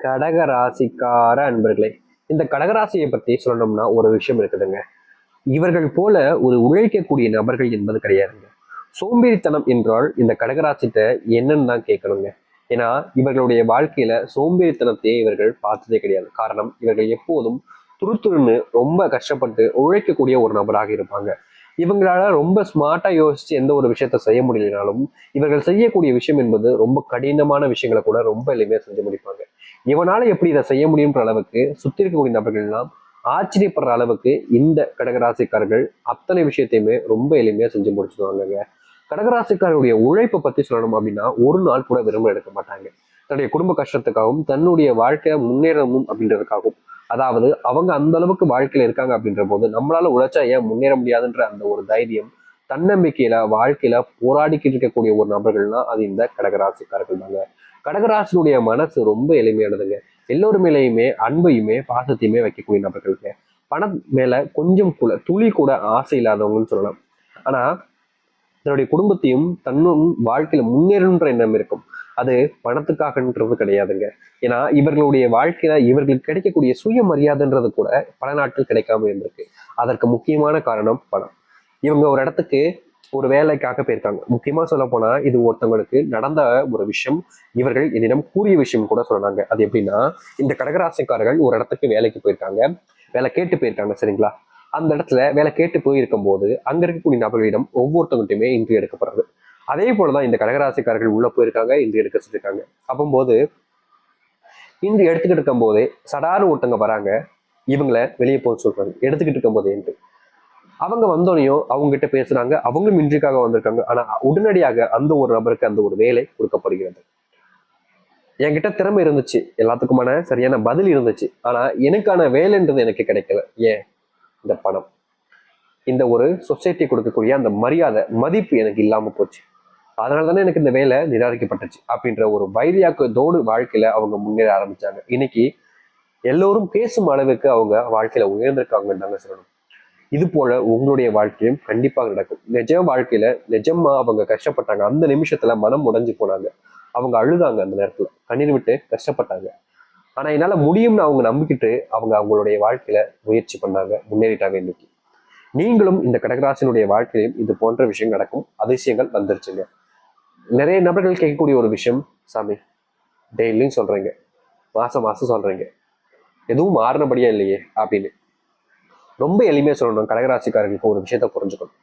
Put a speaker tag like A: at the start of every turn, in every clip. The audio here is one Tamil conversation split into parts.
A: கடக ராசிக்கார அன்பர்களே, இந்த கடகராசியை பத்தி சொல்லணும்னா ஒரு விஷயம் இருக்குதுங்க. இவர்கள் போல ஒரு உழைக்கக்கூடிய நபர்கள் என்பது கிடையாதுங்க. சோம்பேறித்தனம் என்றால் இந்த கடகராசிட்ட என்னன்னு தான் கேட்கணுங்க. ஏன்னா இவர்களுடைய வாழ்க்கையில சோம்பேறித்தனத்தையே இவர்கள் பார்த்ததே கிடையாது. காரணம், இவர்கள் எப்போதும் துருத்துருன்னு ரொம்ப கஷ்டப்பட்டு உழைக்கக்கூடிய ஒரு நபராக இருப்பாங்க. இவங்களால ரொம்ப ஸ்மார்ட்டா யோசிச்சு எந்த ஒரு விஷயத்த செய்ய முடியலனாலும் இவர்கள் செய்யக்கூடிய விஷயம் என்பது ரொம்ப கடினமான விஷயங்களை கூட ரொம்ப எளிமையா செஞ்சு முடிப்பாங்க. இவனால எப்படி இதை செய்ய முடியுன்ற அளவுக்கு சுத்தி இருக்கக்கூடிய நபர்கள் எல்லாம் ஆச்சரியப்படுற அளவுக்கு இந்த கடகராசிக்காரர்கள் அத்தனை விஷயத்தையுமே ரொம்ப எளிமையா செஞ்சு முடிச்சுடுவாங்க. கடகராசிக்காரருடைய உழைப்பை பத்தி சொல்லணும் அப்படின்னா ஒரு நாள் கூட விரும்ப எடுக்க மாட்டாங்க. தன்னுடைய குடும்ப கஷ்டத்துக்காகவும் தன்னுடைய வாழ்க்கையை முன்னேறணும் அப்படின்றதுக்காகவும், அதாவது அவங்க அந்த அளவுக்கு வாழ்க்கையில இருக்காங்க அப்படின்ற போது நம்மளால உழைச்சா ஏன் முன்னேற முடியாதுன்ற அந்த ஒரு தைரியம், தன்னம்பிக்கையில வாழ்க்கையில போராடிக்கிட்டு இருக்கக்கூடிய ஒரு நபர்கள்னா அது இந்த கடகராசிக்காரர்கள் தாங்க. கடகராசினுடைய மனசு ரொம்ப எளிமையானதுங்க. எல்லோரு மேலேயுமே அன்பையுமே பாசத்தையுமே வைக்கக்கூடிய நபர்களுங்க. பணம் மேல கொஞ்சம் கூட துளி கூட ஆசை இல்லாதவங்கன்னு சொல்லலாம். ஆனா தன்னுடைய குடும்பத்தையும் தன்னும் வாழ்க்கையில முன்னேறணுன்ற எண்ணம் இருக்கும். அது பணத்துக்காகன்றது கிடையாதுங்க. ஏன்னா இவர்களுடைய வாழ்க்கையில இவர்களுக்கு கிடைக்கக்கூடிய சுயமரியாதைன்றது கூட பல நாட்கள் கிடைக்காம இருந்திருக்கு. அதற்கு முக்கியமான காரணம் பணம். இவங்க ஒரு இடத்துக்கு ஒரு வேலைக்காக போயிருக்காங்க. முக்கியமா சொல்ல போனா இது ஒருத்தவங்களுக்கு நடந்த ஒரு விஷயம். இவர்கள் என்னிடம் கூறிய விஷயம் கூட சொன்னாங்க. அது எப்படின்னா, இந்த கடகராசிக்காரர்கள் ஒரு இடத்துக்கு வேலைக்கு போயிருக்காங்க. வேலை கேட்டு போயிருக்காங்க, சரிங்களா? அந்த இடத்துல வேலை கேட்டு போயிருக்கும் போது அங்க இருக்கக்கூடிய நபர்களிடம் ஒவ்வொருத்தவங்கிட்டையுமே இன்ட்ரி எடுக்கப்படுறது. அதே போலதான் இந்த கடகராசிக்காரர்கள் உள்ள போயிருக்காங்க, இன்ட்ரி எடுக்க சொல்லியிருக்காங்க. அப்போது இன்ட்ரி எடுத்துக்கிட்டு இருக்கும் போதே சடார்னு ஒருத்தவங்க வராங்க. இவங்களை வெளியே போக சொல்றாங்க, எடுத்துக்கிட்டு இருக்கும் போதே இன்ட்ரி. அவங்க வந்தோடனையும் அவங்க கிட்ட பேசுறாங்க. அவங்களும் இன்றைக்காக வந்திருக்காங்க. ஆனா உடனடியாக அந்த ஒரு நபருக்கு அந்த ஒரு வேலை கொடுக்கப்படுகிறது. என்கிட்ட திறமை இருந்துச்சு, எல்லாத்துக்குமான சரியான பதில் இருந்துச்சு. ஆனா எனக்கான வேலைன்றது எனக்கு கிடைக்கல. ஏன்? இந்த பணம், இந்த ஒரு சொசைட்டி கொடுக்கக்கூடிய அந்த மரியாதை மதிப்பு எனக்கு இல்லாம போச்சு. அதனால தானே எனக்கு இந்த வேலை நிராகரிக்கப்பட்டுச்சு அப்படின்ற ஒரு வைரியாக்கத்தோடு வாழ்க்கையில அவங்க முன்னேற ஆரம்பிச்சாங்க. இன்னைக்கு எல்லோரும் பேசும் அளவுக்கு அவங்க வாழ்க்கையில உயர்ந்திருக்காங்கன்னு தாங்க சொல்லணும். இது போல உங்களுடைய வாழ்க்கையும் கண்டிப்பாக நடக்கும். நிஜ வாழ்க்கையில நிஜமா அவங்க கஷ்டப்பட்டாங்க. அந்த நிமிஷத்துல மனம் உடைஞ்சு போனாங்க. அவங்க அழுதாங்க, அந்த நேரத்துல கண்ணீர் விட்டு கஷ்டப்பட்டாங்க. ஆனா என்னால முடியும்னு அவங்க நம்பிக்கிட்டு அவங்க அவங்களுடைய வாழ்க்கையில முயற்சி பண்ணாங்க, முன்னேறிட்டாங்க. இன்னைக்கு நீங்களும் இந்த கடகராசினுடைய வாழ்க்கையிலும் இது போன்ற விஷயம் நடக்கும். அதிசயங்கள் வந்துருச்சுங்க. நிறைய நபர்கள் கேட்கக்கூடிய ஒரு விஷயம், சாமி டெய்லியும் சொல்றீங்க, மாசம் மாசம் சொல்றீங்க, எதுவும் மாறினபடியா இல்லையே அப்படின்னு. ரொம்ப எளிமையா சொல்லணும், கடகராசிக்காரர்களுக்கு ஒரு விஷயத்த புரிஞ்சுக்கணும்.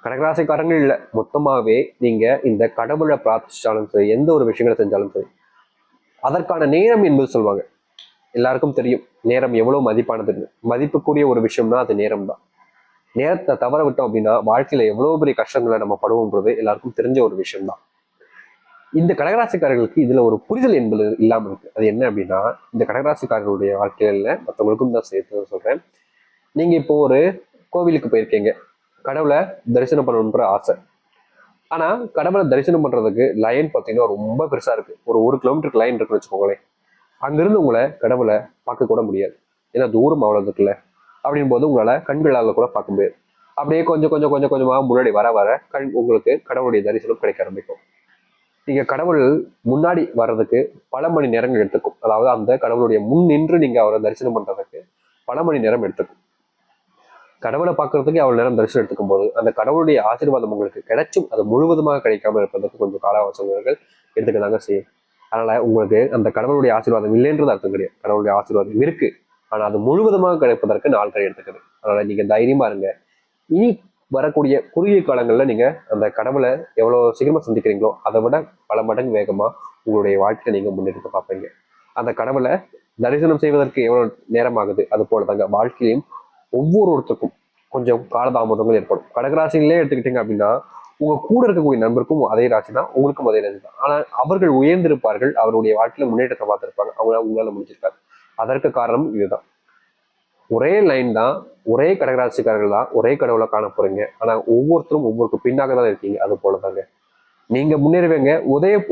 A: கடகராசிக்காரங்கள் இல்லை, மொத்தமாவே நீங்க இந்த கடவுளை பிரார்த்திச்சாலும் சரி, எந்த ஒரு விஷயங்களை செஞ்சாலும் சரி, அதற்கான நேரம் என்பது சொல்லுவாங்க. எல்லாருக்கும் தெரியும் நேரம் எவ்வளவு மதிப்பானதுன்னு. மதிப்புக்குரிய ஒரு விஷயம்னா அது நேரம் தான். நேரத்தை தவற விட்டோம் அப்படின்னா வாழ்க்கையில எவ்வளவு பெரிய கஷ்டங்களை நம்ம படுவோம்ன்றது எல்லாருக்கும் தெரிஞ்ச ஒரு விஷயம் தான். இந்த கடகராசிக்காரர்களுக்கு இதுல ஒரு புரிதல் என்பது இல்லாம இருக்கு. அது என்ன அப்படின்னா, இந்த கடகராசிக்காரர்களுடைய வாழ்க்கையில மற்றவங்களுக்கும் தான் சேர்த்து சொல்றேன். நீங்க இப்போ ஒரு கோவிலுக்கு போயிருக்கீங்க, கடவுளை தரிசனம் பண்ணணுன்ற ஆசை. ஆனா கடவுளை தரிசனம் பண்றதுக்கு லைன் பார்த்தீங்கன்னா ரொம்ப பெருசா இருக்கு. ஒரு கிலோமீட்டருக்கு லைன் இருக்குன்னு வச்சுக்கோங்களேன். அங்கிருந்து உங்களை கடவுளை பார்க்க கூட முடியாது. ஏன்னா தூரம் அவ்வளவு இருக்குல்ல. அப்படின் போது உங்களால கண்களால கூட பார்க்க முடியாது. அப்படியே கொஞ்சம் கொஞ்சம் கொஞ்சம் கொஞ்சமா முன்னாடி வர வர உங்களுக்கு கடவுளுடைய தரிசனம் கிடைக்க ஆரம்பிக்கும். நீங்க கடவுள் முன்னாடி வர்றதுக்கு பல மணி நேரங்கள் எடுத்துக்கும். அதாவது அந்த கடவுளுடைய முன் நின்று நீங்க அவரை தரிசனம் பண்றதுக்கு பல மணி நேரம் எடுத்துக்கும். கடவுளை பார்க்கறதுக்கு அவ்வளவு நேரம் தரிசனம் எடுத்துக்கும் போது அந்த கடவுளுடைய ஆசீர்வாதம் உங்களுக்கு கிடைச்சும் அது முழுவதுமாக கிடைக்காம இருப்பதற்கு கொஞ்சம் கால அவகாசங்கள் எடுத்துக்கதாங்க செய்யும். அதனால உங்களுக்கு அந்த கடவுளுடைய ஆசீர்வாதம் இல்லைன்றது அர்த்தம் கிடையாது. கடவுளுடைய ஆசீர்வாதம் இருக்கு, ஆனா அது முழுவதுமாக கிடைப்பதற்கு நாட்கள் எடுத்துக்குது. அதனால நீங்க தைரியமா இருங்க. இனி வரக்கூடிய குறுகிய காலங்கள்ல நீங்க அந்த கடவுளை எவ்வளவு சீக்கிரமா சந்திக்கிறீங்களோ அதை விட பல மடங்கு வேகமா உங்களுடைய வாழ்க்கையை நீங்க முன்னெடுக்க பார்ப்பீங்க. அந்த கடவுளை தரிசனம் செய்வதற்கு எவ்வளவு நேரம் ஆகுது, அது போலதாங்க வாழ்க்கையிலும் ஒவ்வொருத்தருக்கும் கொஞ்சம் காலதாமதங்கள் ஏற்படும். கடகராசியிலே எடுத்துக்கிட்டீங்க அப்படின்னா உங்க கூட இருக்கக்கூடிய நண்பருக்கும் அதே ராசி தான், உங்களுக்கும் அதே ராசி தான். ஆனா அவர்கள் உயர்ந்திருப்பார்கள், அவருடைய வாழ்க்கையில முன்னேற்றத்தை பார்த்திருப்பாங்க. அவங்களால உங்களால முடிஞ்சிருக்காரு. அதற்கு காரணம் இதுதான். ஒரே லைன் தான், ஒரே கடகராசிக்காரர்கள் தான், ஒரே கடவுளை காண போறீங்க. ஆனா ஒவ்வொருத்தரும் ஒவ்வொருக்கு பின்னாக தான் இருக்கீங்க. அது போலதாங்க நீங்க முன்னேறுவீங்க.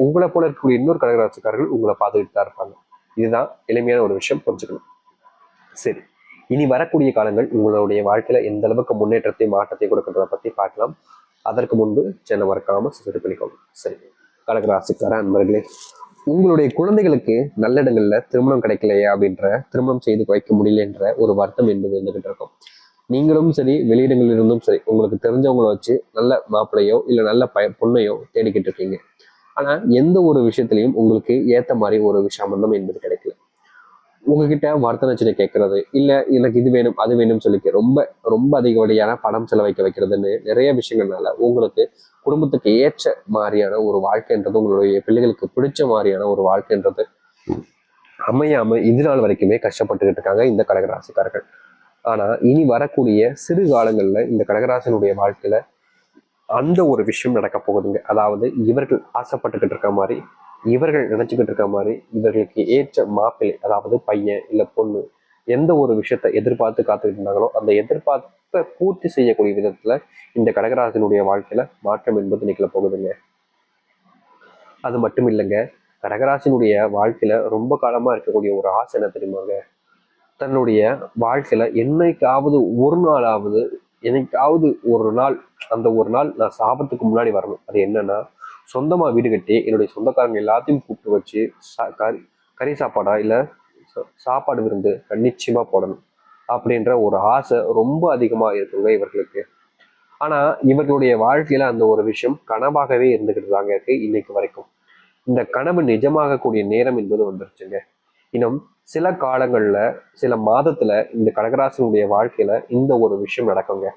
A: உங்களை போல இருக்கக்கூடிய இன்னொரு கடகராசிக்காரர்கள் உங்களை பார்த்துக்கிட்டு தான் இருப்பாங்க. இதுதான் எளிமையான ஒரு விஷயம், புரிஞ்சுக்கணும். சரி, இனி வரக்கூடிய காலங்கள் உங்களுடைய வாழ்க்கையில எந்த அளவுக்கு முன்னேற்றத்தை மாற்றத்தை கொடுக்கின்றத பத்தி பார்க்கலாம். அதற்கு முன்பு சேனல் மறக்காம சப்ஸ்கிரைப் பண்ணிக்கோங்க. சரி, கடகராசிக்கார அன்பர்களே, உங்களுடைய குழந்தைகளுக்கு நல்ல இடங்கள்ல திருமணம் கிடைக்கலையா அப்படின்ற, திருமணம் செய்து வைக்க முடியலன்ற ஒரு வருத்தம் என்பது இருந்துகிட்டு இருக்கும். நீங்களும் சரி, வெளியிடங்களில் இருந்தும் சரி, உங்களுக்கு தெரிஞ்சவங்கள வச்சு நல்ல மாப்பிள்ளையோ இல்லை நல்ல பொண்ணையோ தேடிக்கிட்டு இருக்கீங்க. ஆனா எந்த ஒரு விஷயத்திலையும் உங்களுக்கு ஏத்த மாதிரி ஒரு சம்பந்தம் என்பது கிடைக்கல. உங்ககிட்ட வர்த்தனச்சினை கேட்கறது, இல்ல எனக்கு இது வேணும் அது வேணும்னு சொல்லி ரொம்ப ரொம்ப அதிகப்படியான பணம் செலவைக்க வைக்கிறதுன்னு நிறைய விஷயங்கள்னால உங்களுக்கு குடும்பத்துக்கு ஏற்ற மாதிரியான ஒரு வாழ்க்கைன்றது, உங்களுடைய பிள்ளைகளுக்கு பிடிச்ச மாதிரியான ஒரு வாழ்க்கைன்றது அமையாம இது நாள் வரைக்குமே கஷ்டப்பட்டுக்கிட்டு இருக்காங்க இந்த கடகராசிக்காரர்கள். ஆனா இனி வரக்கூடிய சிறு காலங்கள்ல இந்த கடகராசினுடைய வாழ்க்கையில அந்த ஒரு விஷயம் நடக்க போகுதுங்க. அதாவது இவர்கள் ஆசைப்பட்டுக்கிட்டு இருக்க மாதிரி, இவர்கள் நினைச்சுக்கிட்டு இருக்க மாதிரி, இவர்களுக்கு ஏற்ற மாப்பிள்ளை, அதாவது பையன் இல்ல பொண்ணு, எந்த ஒரு விஷயத்த எதிர்பார்த்து காத்துக்கிட்டு இருந்தாங்களோ அந்த எதிர்பார்ப்பை பூர்த்தி செய்யக்கூடிய விதத்துல இந்த கடகராசினுடைய வாழ்க்கையில மாற்றம் என்பது நிகழ போகுதுங்க. அது மட்டும் இல்லைங்க, கடகராசினுடைய வாழ்க்கையில ரொம்ப காலமா இருக்கக்கூடிய ஒரு ஆசை என்ன தெரியுமாங்க? தன்னுடைய வாழ்க்கையில என்னைக்காவது ஒரு நாளாவது, என்னைக்காவது ஒரு நாள், அந்த ஒரு நாள் நான் சாபத்துக்கு முன்னாடி வரணும். அது என்னன்னா, சொந்தமா வீடு கட்டி என்னுடைய சொந்தக்காரங்க எல்லாத்தையும் கூப்பிட்டு வச்சு கறி சாப்பாடா இல்ல சாப்பாடு விருந்து நிச்சயமா போடணும் அப்படின்ற ஒரு ஆசை ரொம்ப அதிகமா இருக்குங்க இவர்களுக்கு. ஆனா இவர்களுடைய வாழ்க்கையில அந்த ஒரு விஷயம் கனவாகவே இருந்துகிட்டு தாங்க இருக்கு இன்னைக்கு வரைக்கும். இந்த கனவு நிஜமாகக்கூடிய நேரம் என்பது வந்துருச்சுங்க. இன்னும் சில காலங்கள்ல, சில மாதத்துல இந்த கடகராசினுடைய வாழ்க்கையில இந்த ஒரு விஷயம் நடக்குங்க.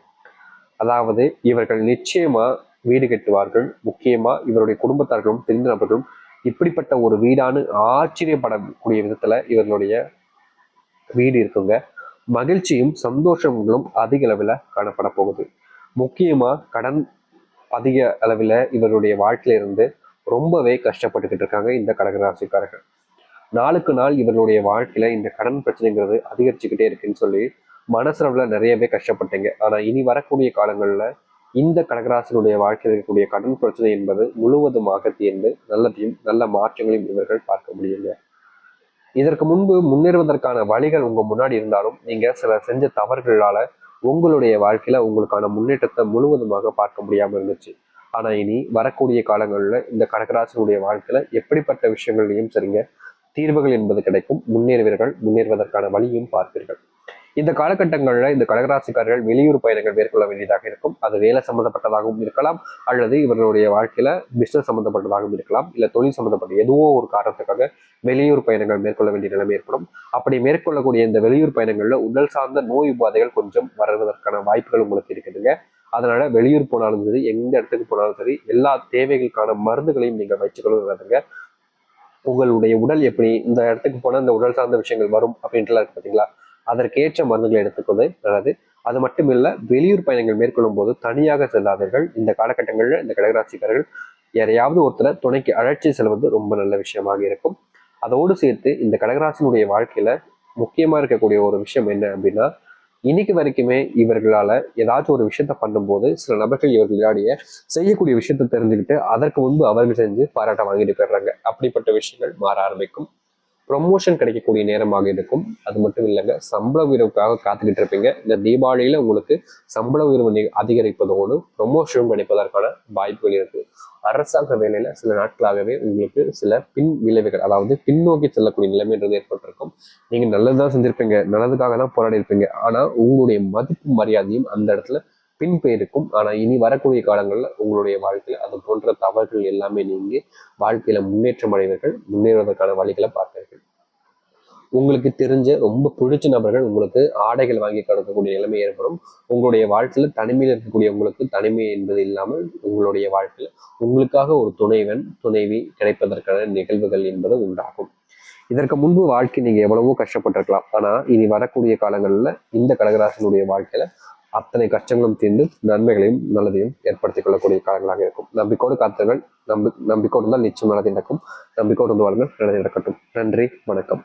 A: அதாவது இவர்கள் நிச்சயமா வீடு கட்டுவார்கள். முக்கியமா இவருடைய குடும்பத்தார்களும் தெரிந்த நபர்களும் இப்படிப்பட்ட ஒரு வீடானு ஆச்சரியப்படக்கூடிய விதத்துல இவர்களுடைய வீடு இருக்குங்க. மகிழ்ச்சியும் சந்தோஷங்களும் அதிக அளவில் காணப்பட போகுது. முக்கியமா கடன் அதிக அளவில் இவருடைய வாழ்க்கையில இருந்து ரொம்பவே கஷ்டப்பட்டுக்கிட்டு இருக்காங்க இந்த கடகராசிக்காரர்கள். நாளுக்கு நாள் இவர்களுடைய வாழ்க்கையில இந்த கடன் பிரச்சனைங்கிறது அதிகரிச்சுக்கிட்டே இருக்குன்னு சொல்லி மனசளவுல நிறையவே கஷ்டப்பட்டீங்க. ஆனா இனி வரக்கூடிய காலங்கள்ல இந்த கடகராசினுடைய வாழ்க்கையில் இருக்கக்கூடிய கடன் பிரச்சனை என்பது முழுவதுமாக தீர்ந்து நல்லதையும் நல்ல மாற்றங்களையும் இவர்கள் பார்க்க முடியுங்க. இதற்கு முன்பு முன்னேறுவதற்கான வழிகள் உங்க முன்னாடி இருந்தாலும் நீங்க சில செஞ்ச தவறுகளால உங்களுடைய வாழ்க்கையில உங்களுக்கான முன்னேற்றத்தை முழுவதுமாக பார்க்க முடியாம இருந்துச்சு. ஆனா இனி வரக்கூடிய காலங்கள்ல இந்த கடகராசினுடைய வாழ்க்கையில எப்படிப்பட்ட விஷயங்களையும் சரிங்க தீர்வுகள் என்பது கிடைக்கும். முன்னேறுவீர்கள், முன்னேறுவதற்கான வழியும் பார்ப்பீர்கள். இந்த காலகட்டங்களில் இந்த கடகராசிக்காரர்கள் வெளியூர் பயணங்கள் மேற்கொள்ள வேண்டியதாக இருக்கும். அது வேலை சம்பந்தப்பட்டதாகவும் இருக்கலாம், அல்லது இவர்களுடைய வாழ்க்கையில பிசினஸ் சம்பந்தப்பட்டதாகவும் இருக்கலாம், இல்லை தொழில் சம்பந்தப்பட்ட ஏதோ ஒரு காரணத்துக்காக வெளியூர் பயணங்கள் மேற்கொள்ள வேண்டிய நிலைமை ஏற்படும். அப்படி மேற்கொள்ளக்கூடிய இந்த வெளியூர் பயணங்கள்ல உடல் சார்ந்த நோய் உபாதைகள் கொஞ்சம் வருவதற்கான வாய்ப்புகள் உங்களுக்கு இருக்குதுங்க. அதனால வெளியூர் போனாலும் சரி, எந்த இடத்துக்கு போனாலும் சரி, எல்லா தேவைகளுக்கான மருந்துகளையும் நீங்க வச்சுக்கணும். உங்களுடைய உடல் எப்படி இந்த இடத்துக்கு போனால் இந்த உடல் சார்ந்த விஷயங்கள் வரும் அப்படின்ட்டுலாம் இருக்கு பார்த்தீங்களா, அதற்கேற்ற மருந்துகளை எடுத்துக்கொண்டு நல்லது. அது மட்டும் இல்லை, வெளியூர் பயணங்கள் மேற்கொள்ளும் போது தனியாக செல்லாதீர்கள். இந்த காலகட்டங்களில் இந்த கடகராசிக்காரர்கள் யாரையாவது ஒருத்தரை துணைக்கு அழைச்சி செல்வது ரொம்ப நல்ல விஷயமாக இருக்கும். அதோடு சேர்த்து இந்த கடகராசினுடைய வாழ்க்கையில முக்கியமா இருக்கக்கூடிய ஒரு விஷயம் என்ன அப்படின்னா, இன்னைக்கு வரைக்குமே இவர்களால ஏதாச்சும் ஒரு விஷயத்த பண்ணும்போது சில நபர்கள் இவர்களுடைய செய்யக்கூடிய விஷயத்த தெரிஞ்சுக்கிட்டு அதற்கு முன்பு அவர்கள் செஞ்சு பாராட்ட வாங்கிட்டு போயிடுறாங்க. அப்படிப்பட்ட விஷயங்கள் மாற ஆரம்பிக்கும். ப்ரொமோஷன் கிடைக்கக்கூடிய நேரமாக இருக்கும். அது மட்டும் இல்லைங்க, சம்பள உயர்வுக்காக காத்துக்கிட்டு இருப்பீங்க. இந்த தீபாவளியில உங்களுக்கு சம்பள உயர்வு அதிகரிப்பதோடு ப்ரொமோஷனும் கிடைப்பதற்கான வாய்ப்புகள் இருக்கு. அரசாங்க வேலையில சில நாட்களாகவே உங்களுக்கு சில பின் விளைவுகள், அதாவது பின்னோக்கி செல்லக்கூடிய நிலைமைன்றது ஏற்பட்டிருக்கும். நீங்க நல்லதுதான் செஞ்சிருப்பீங்க, நல்லதுக்காக தான் போராடி இருப்பீங்க. ஆனா உங்களுடைய மதிப்பு மரியாதையும் அந்த இடத்துல பின்பெயருக்கும். ஆனா இனி வரக்கூடிய காலங்கள்ல உங்களுடைய வாழ்க்கையில அது போன்ற தவறுகள் எல்லாமே நீங்கி வாழ்க்கையில முன்னேற்றம் அடைவீர்கள். முன்னேறுவதற்கான வழிகளை பார்ப்பீர்கள். உங்களுக்கு தெரிஞ்ச ரொம்ப பிடிச்ச நபர்கள் உங்களுக்கு ஆடைகள் வாங்கி கொடுக்கக்கூடிய நிலைமை ஏற்படும். உங்களுடைய வாழ்க்கையில தனிமையில் இருக்கக்கூடிய உங்களுக்கு தனிமை என்பது இல்லாமல் உங்களுடைய வாழ்க்கையில உங்களுக்காக ஒரு துணைவன் துணைவி கிடைப்பதற்கான நிகழ்வுகள் என்பது உண்டாகும். இதற்கு முன்பு வாழ்க்கை நீங்க எவ்வளவோ கஷ்டப்பட்டிருக்கலாம். ஆனா இனி வரக்கூடிய காலங்கள்ல இந்த கடகராசினுடைய வாழ்க்கையில அத்தனை கஷ்டங்களும் தீர்ந்து நன்மைகளையும் நல்லதையும் ஏற்படுத்திக் கொள்ளக்கூடிய காலங்களாக இருக்கும். நம்பிக்கோடு காத்தவர்கள் நம்பிக்கோடு இருந்தால் நிச்சயம் நல்லது நடக்கும். நம்பிக்கோடு வந்து வாருங்கள், நல்லது நடக்கட்டும். நன்றி, வணக்கம்.